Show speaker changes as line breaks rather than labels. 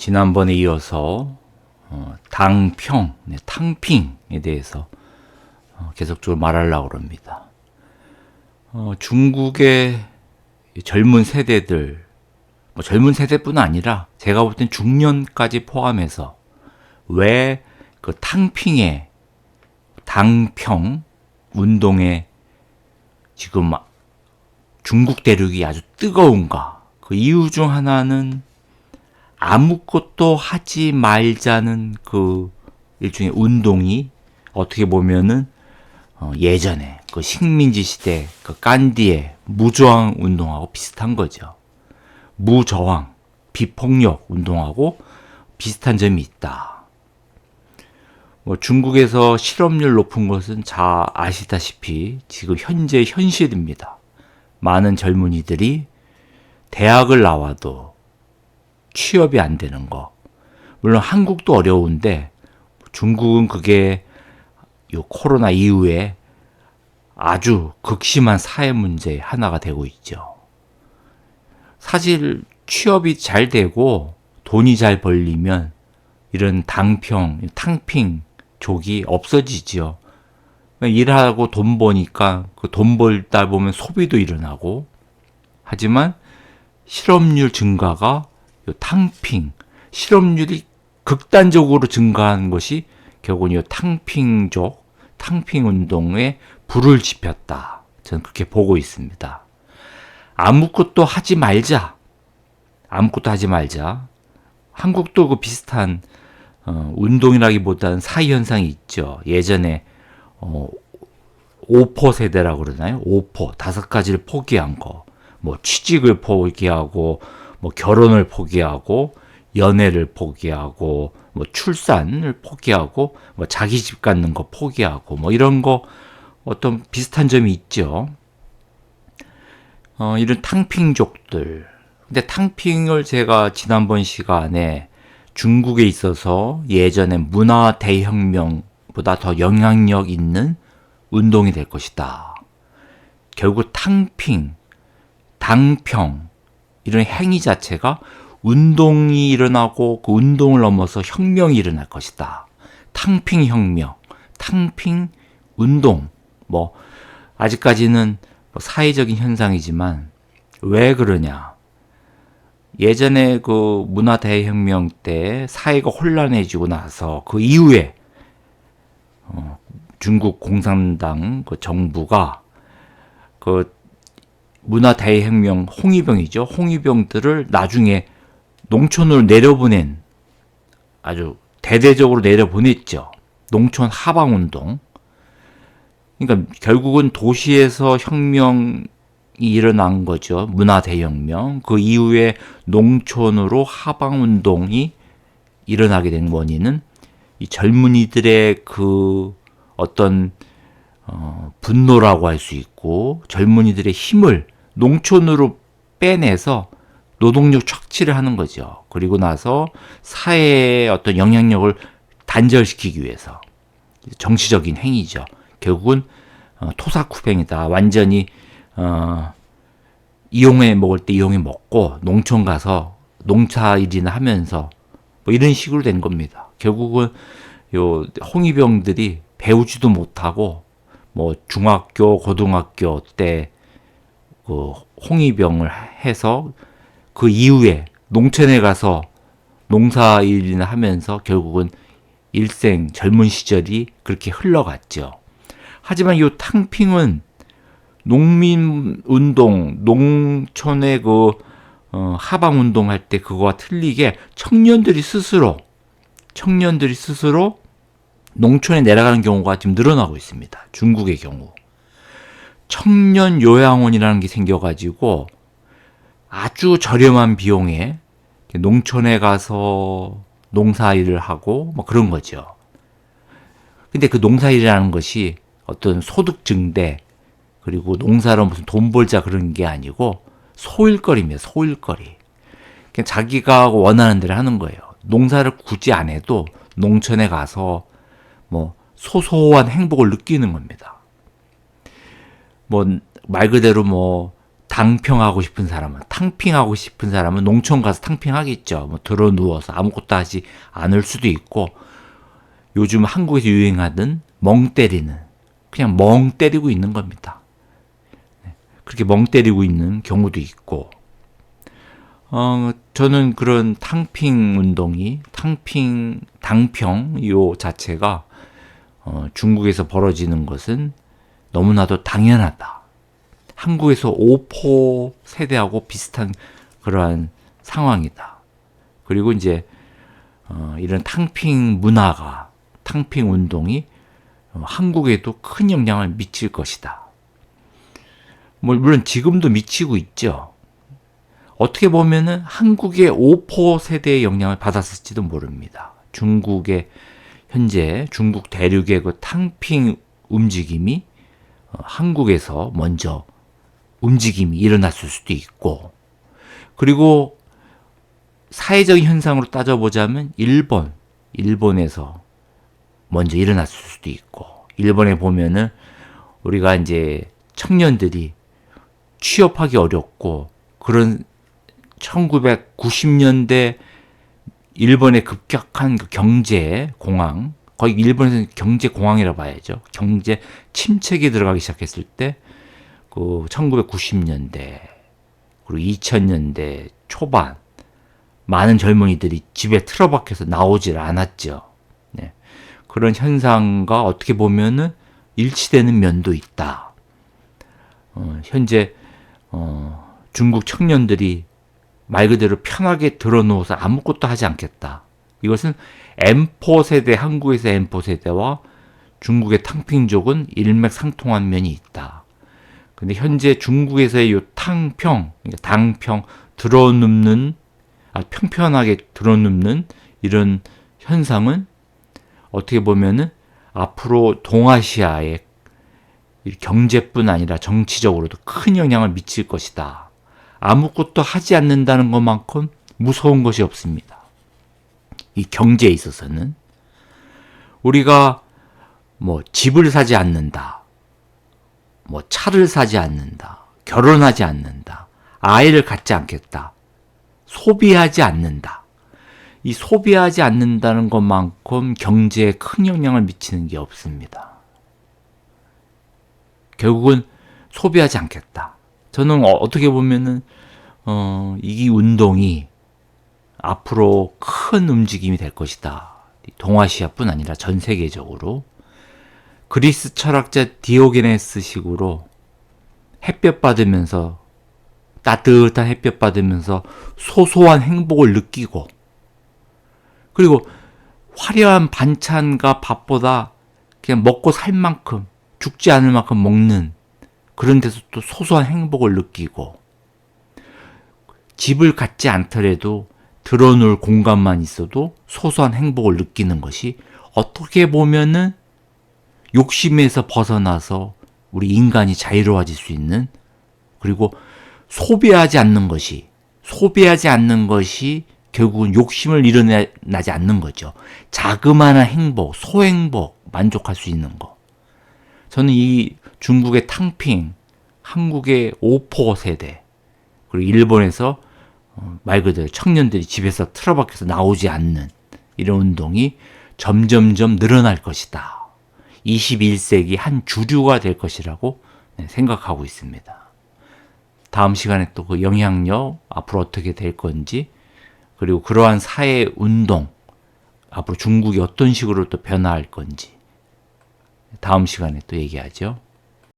지난번에 이어서 당평, 탕핑에 대해서 계속적으로 말하려고 합니다. 중국의 젊은 세대들, 젊은 세대뿐 아니라 제가 볼 땐 중년까지 포함해서 왜 그 탕핑의 당평 운동에 지금 중국 대륙이 아주 뜨거운가? 그 이유 중 하나는 아무것도 하지 말자는 그 일종의 운동이 어떻게 보면은 예전에 그 식민지 시대 그 간디의 무저항 운동하고 비슷한 거죠. 무저항, 비폭력 운동하고 비슷한 점이 있다. 중국에서 실업률 높은 것은 잘 아시다시피 지금 현재 현실입니다. 많은 젊은이들이 대학을 나와도 취업이 안 되는 거. 물론 한국도 어려운데 중국은 그게 요 코로나 이후에 아주 극심한 사회 문제의 하나가 되고 있죠. 사실 취업이 잘 되고 돈이 잘 벌리면 이런 당평, 탕핑 족이 없어지죠. 일하고 돈 버니까 그 돈 벌다 보면 소비도 일어나고, 하지만 실업률 증가가 탕핑, 실업률이 극단적으로 증가한 것이 결국은 이 탕핑족, 탕핑 운동에 불을 지폈다. 저는 그렇게 보고 있습니다. 아무것도 하지 말자. 아무것도 하지 말자. 한국도 그 비슷한 운동이라기보다는 사회 현상이 있죠. 예전에 5포 세대라고 그러나요? 5포, 5가지를 포기한 거. 취직을 포기하고, 결혼을 포기하고, 연애를 포기하고, 출산을 포기하고, 자기 집 갖는 거 포기하고, 이런 거 어떤 비슷한 점이 있죠. 이런 탕핑족들. 근데 탕핑을 제가 지난번 시간에 중국에 있어서 예전에 문화 대혁명보다 더 영향력 있는 운동이 될 것이다. 결국 탕핑, 당평 이런 행위 자체가 운동이 일어나고 그 운동을 넘어서 혁명이 일어날 것이다. 탕핑 혁명, 탕핑 운동. 아직까지는 사회적인 현상이지만 왜 그러냐? 예전에 그 문화 대혁명 때 사회가 혼란해지고 나서 그 이후에 중국 공산당 그 정부가 그 문화 대혁명 홍위병이죠. 홍위병들을 나중에 농촌으로 내려보낸, 아주 대대적으로 내려보냈죠. 농촌 하방운동. 그러니까 결국은 도시에서 혁명이 일어난 거죠. 문화 대혁명. 그 이후에 농촌으로 하방운동이 일어나게 된 원인은 이 젊은이들의 그 어떤 분노라고 할 수 있고, 젊은이들의 힘을 농촌으로 빼내서 노동력 착취를 하는 거죠. 그리고 나서 사회의 어떤 영향력을 단절시키기 위해서 정치적인 행위죠. 결국은 토사구팽이다. 완전히 이용해 먹을 때 이용해 먹고 농촌 가서 농사일이나 하면서 이런 식으로 된 겁니다. 결국은 요 홍위병들이 배우지도 못하고 중학교, 고등학교 때 그 홍위병을 해서 그 이후에 농촌에 가서 농사일이나 하면서 결국은 일생 젊은 시절이 그렇게 흘러갔죠. 하지만 이 탕핑은 농민운동, 농촌의 그 하방운동 할 때 그거와 틀리게 청년들이 스스로 농촌에 내려가는 경우가 지금 늘어나고 있습니다. 중국의 경우. 청년 요양원이라는 게 생겨가지고 아주 저렴한 비용에 농촌에 가서 농사일을 하고 그런 거죠. 근데 그 농사일이라는 것이 어떤 소득 증대, 그리고 농사로 무슨 돈 벌자 그런 게 아니고 소일거리입니다. 소일거리. 그냥 자기가 원하는 대로 하는 거예요. 농사를 굳이 안 해도 농촌에 가서 소소한 행복을 느끼는 겁니다. 말 그대로 당평하고 싶은 사람은, 탕핑하고 싶은 사람은 농촌 가서 탕핑하겠죠. 뭐 들어 누워서 아무것도 하지 않을 수도 있고, 요즘 한국에서 유행하던 멍 때리는, 그냥 멍 때리고 있는 겁니다. 그렇게 멍 때리고 있는 경우도 있고, 저는 그런 탕핑 운동이, 당평 요 자체가 중국에서 벌어지는 것은 너무나도 당연하다. 한국에서 오포 세대하고 비슷한 그러한 상황이다. 그리고 이제 이런 탕핑 문화가, 탕핑 운동이 한국에도 큰 영향을 미칠 것이다. 물론 지금도 미치고 있죠. 어떻게 보면은 한국의 오포 세대의 영향을 받았을지도 모릅니다. 중국의 현재 중국 대륙의 그 탕핑 움직임이 한국에서 먼저 움직임이 일어났을 수도 있고, 그리고 사회적인 현상으로 따져보자면 일본에서 먼저 일어났을 수도 있고, 일본에 보면은 우리가 이제 청년들이 취업하기 어렵고 그런 1990년대 일본의 급격한 그 경제 공황, 거의 일본에서는 경제 공황이라고 봐야죠. 경제 침체기 들어가기 시작했을 때, 그 1990년대 그리고 2000년대 초반 많은 젊은이들이 집에 틀어박혀서 나오질 않았죠. 네. 그런 현상과 어떻게 보면은 일치되는 면도 있다. 현재 중국 청년들이 말 그대로 편하게 들어누워서 아무것도 하지 않겠다. 이것은 M4 세대, 한국에서 M4 세대와 중국의 탕핑족은 일맥상통한 면이 있다. 근데 현재 중국에서의 이 당평, 드러눕는, 평평하게 드러눕는 이런 현상은 어떻게 보면은 앞으로 동아시아의 경제뿐 아니라 정치적으로도 큰 영향을 미칠 것이다. 아무것도 하지 않는다는 것만큼 무서운 것이 없습니다. 이 경제에 있어서는 우리가 뭐 집을 사지 않는다, 뭐 차를 사지 않는다, 결혼하지 않는다, 아이를 갖지 않겠다, 소비하지 않는다. 이 소비하지 않는다는 것만큼 경제에 큰 영향을 미치는 게 없습니다. 결국은 소비하지 않겠다. 저는 어떻게 보면은 이 운동이 앞으로 큰 움직임이 될 것이다. 동아시아뿐 아니라 전 세계적으로. 그리스 철학자 디오게네스식으로 햇볕 받으면서, 따뜻한 햇볕 받으면서 소소한 행복을 느끼고, 그리고 화려한 반찬과 밥보다 그냥 먹고 살 만큼, 죽지 않을 만큼 먹는, 그런 데서 또 소소한 행복을 느끼고, 집을 갖지 않더라도 드러놓을 공간만 있어도 소소한 행복을 느끼는 것이 어떻게 보면은 욕심에서 벗어나서 우리 인간이 자유로워질 수 있는, 그리고 소비하지 않는 것이 결국은 욕심을 일어나지 않는 거죠. 자그마한 행복, 소행복 만족할 수 있는 거. 저는 이 중국의 탕핑, 한국의 오포 세대, 그리고 일본에서 말 그대로 청년들이 집에서 틀어박혀서 나오지 않는 이런 운동이 점점점 늘어날 것이다. 21세기 한 주류가 될 것이라고 생각하고 있습니다. 다음 시간에 또 그 영향력 앞으로 어떻게 될 건지, 그리고 그러한 사회 운동 앞으로 중국이 어떤 식으로 또 변화할 건지 다음 시간에 또 얘기하죠.